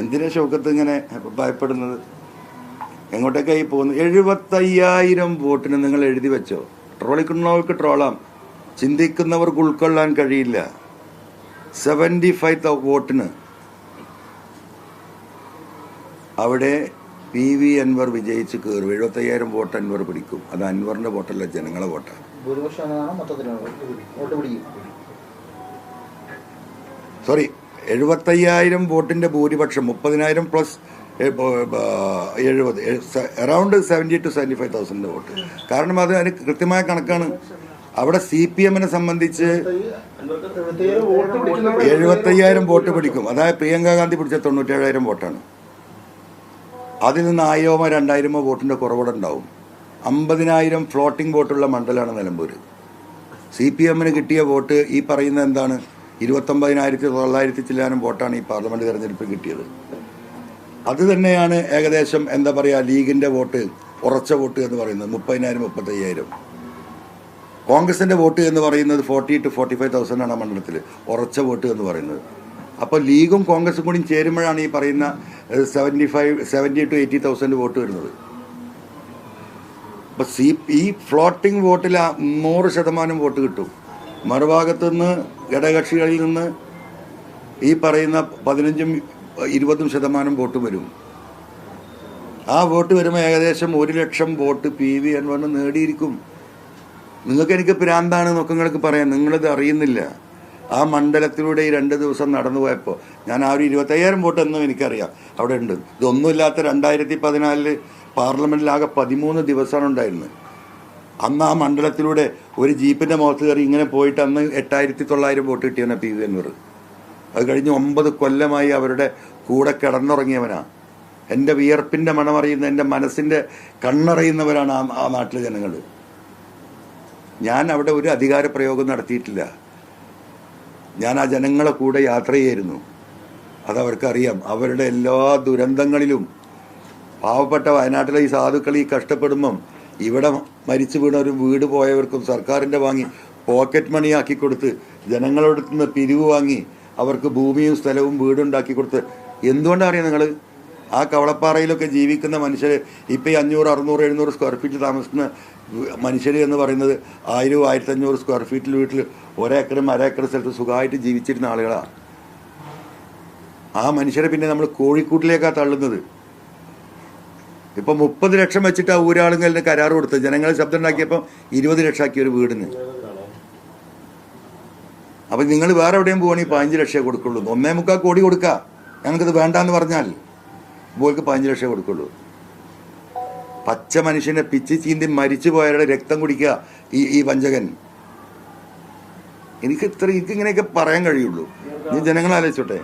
എന്തിനാ ഷൗക്കത്ത് ഇങ്ങനെ ഭയപ്പെടുന്നത്? എങ്ങോട്ടേക്കായി പോകുന്നു? 75,000 വോട്ടിന് നിങ്ങൾ എഴുതി വെച്ചോ. ട്രോളിക്കുന്നവർക്ക് ട്രോളാം, ചിന്തിക്കുന്നവർക്ക് ഉൾക്കൊള്ളാൻ കഴിയില്ല. 75 വോട്ടിന് അവിടെ PV അൻവർ വിജയിച്ച് കയറും. 75,000 വോട്ട് അൻവർ പിടിക്കും. അത് അൻവറിന്റെ വോട്ടല്ല, ജനങ്ങളെ വോട്ടാണ്. സോറി, 75,000 വോട്ടിന്റെ ഭൂരിപക്ഷം 30,000 പ്ലസ് 70, അറൌണ്ട് 70,000 to 75,000 വോട്ട്. കാരണം അത് അതിന് കൃത്യമായ കണക്കാണ്. അവിടെ CPM-നെ സംബന്ധിച്ച് 75,000 വോട്ട് പിടിക്കും. അതായത് പ്രിയങ്ക ഗാന്ധി പിടിച്ച 97,000 വോട്ടാണ്. അതിൽ നിന്ന് 1,000 2,000 വോട്ടിന്റെ കുറവുടെ ഉണ്ടാവും. 50,000 ഫ്ലോട്ടിംഗ് വോട്ടുള്ള മണ്ഡലമാണ് നിലമ്പൂർ. CPM-ന് കിട്ടിയ വോട്ട് ഈ പറയുന്ന എന്താണ്? 29,900 ചില്ലാനും വോട്ടാണ് ഈ പാർലമെന്റ് തെരഞ്ഞെടുപ്പിൽ കിട്ടിയത്. അത് തന്നെയാണ് ഏകദേശം എന്താ പറയുക ലീഗിന്റെ വോട്ട്, ഉറച്ച വോട്ട് എന്ന് പറയുന്നത് 30,000 35,000. കോൺഗ്രസിന്റെ വോട്ട് എന്ന് പറയുന്നത് 40,000 to 45,000 ആണ് ആ മണ്ഡലത്തിൽ ഉറച്ച വോട്ട് എന്ന് പറയുന്നത്. അപ്പോൾ ലീഗും കോൺഗ്രസും കൂടി ചേരുമ്പോഴാണ് ഈ പറയുന്ന 70,000 to 80,000 വോട്ട് വരുന്നത്. അപ്പൊ ഈ ഫ്ലോട്ടിംഗ് വോട്ടിൽ 100% വോട്ട് കിട്ടും. മറുഭാഗത്തു നിന്ന് ഘടകകക്ഷികളിൽ നിന്ന് ഈ പറയുന്ന 15-20% വോട്ട് വരും. ആ വോട്ട് വരുമ്പോൾ ഏകദേശം 1,00,000 വോട്ട് PV അൻവറിന് നേടിയിരിക്കും. നിങ്ങൾക്ക് എനിക്ക് പ്രാന്താണ് എന്നൊക്കെ നിങ്ങൾക്ക് പറയാം, നിങ്ങളിത് അറിയുന്നില്ല. ആ മണ്ഡലത്തിലൂടെ ഈ 2 ദിവസം നടന്നു പോയപ്പോൾ ഞാൻ ആ ഒരു 25,000 വോട്ട് എന്നും എനിക്കറിയാം അവിടെ ഉണ്ട്. ഇതൊന്നുമില്ലാത്ത 2014 പാർലമെന്റിലാകെ 13 ദിവസമാണ് ഉണ്ടായിരുന്നത്. അന്ന് ആ മണ്ഡലത്തിലൂടെ ഒരു ജീപ്പിന്റെ മുഖത്ത് കയറി ഇങ്ങനെ പോയിട്ട് അന്ന് 8,900 വോട്ട് കിട്ടിയവനാ PV അൻവർ. അത് കഴിഞ്ഞ് 9 കൊല്ലമായി അവരുടെ കൂടെ കിടന്നുറങ്ങിയവനാ. എൻ്റെ വിയർപ്പിന്റെ മണമറിയുന്ന, എൻ്റെ മനസ്സിന്റെ കണ്ണറിയുന്നവരാണ് ആ നാട്ടിലെ ജനങ്ങൾ. ഞാൻ അവിടെ ഒരു അധികാര പ്രയോഗം നടത്തിയിട്ടില്ല. ഞാൻ ആ ജനങ്ങളെ കൂടെ യാത്ര ചെയ്യായിരുന്നു. അതവർക്കറിയാം. അവരുടെ എല്ലാ ദുരന്തങ്ങളിലും പാവപ്പെട്ട വയനാട്ടിലെ ഈ സാധുക്കൾ ഈ കഷ്ടപ്പെടുമ്പം ഇവിടെ മരിച്ചു വീണ ഒരു വീട് പോയവർക്കും സർക്കാരിൻ്റെ വാങ്ങി പോക്കറ്റ് മണിയാക്കി കൊടുത്ത് ജനങ്ങളുടെ നിന്ന് പിരിവ് വാങ്ങി അവർക്ക് ഭൂമിയും സ്ഥലവും വീടുണ്ടാക്കി കൊടുത്ത് എന്തുകൊണ്ടാണ് അറിയാം നിങ്ങൾ? ആ കവളപ്പാറയിലൊക്കെ ജീവിക്കുന്ന മനുഷ്യർ ഇപ്പം ഈ 500, 600, 700 സ്ക്വയർ ഫീറ്റ് താമസിക്കുന്ന മനുഷ്യർ എന്ന് പറയുന്നത് 1000, 1,500 സ്ക്വയർ ഫീറ്റിൽ വീട്ടിൽ 1 ഏക്കറും 1/2 ഏക്കർ സ്ഥലത്ത് സുഖമായിട്ട് ജീവിച്ചിരുന്ന ആളുകളാണ്. ആ മനുഷ്യരെ പിന്നെ നമ്മൾ കോഴിക്കൂട്ടിലേക്കാണ് തള്ളുന്നത്. ഇപ്പം 30 ലക്ഷം വെച്ചിട്ട് ആ ഊരാളുകളിന് കരാർ കൊടുത്ത് ജനങ്ങളെ ശബ്ദം ഉണ്ടാക്കിയപ്പോൾ 20 ലക്ഷം ആക്കി ഒരു വീടിന്. അപ്പം നിങ്ങൾ വേറെ എവിടെയും പോകണമെങ്കിൽ 15 ലക്ഷം കൊടുക്കുള്ളൂ. 1.25 കോടി കൊടുക്കുക. ഞങ്ങൾക്കത് വേണ്ടാന്ന് പറഞ്ഞാൽ പോൾക്ക് 15 ലക്ഷം കൊടുക്കുള്ളൂ. പച്ച മനുഷ്യനെ പിച്ച് ചീന്തി മരിച്ചു പോയവരുടെ രക്തം കുടിക്കുക ഈ വഞ്ചകൻ. എനിക്ക് ഇങ്ങനെയൊക്കെ പറയാൻ കഴിയുള്ളൂ. നീ ജനങ്ങളെ ആലോചിച്ചോട്ടെ.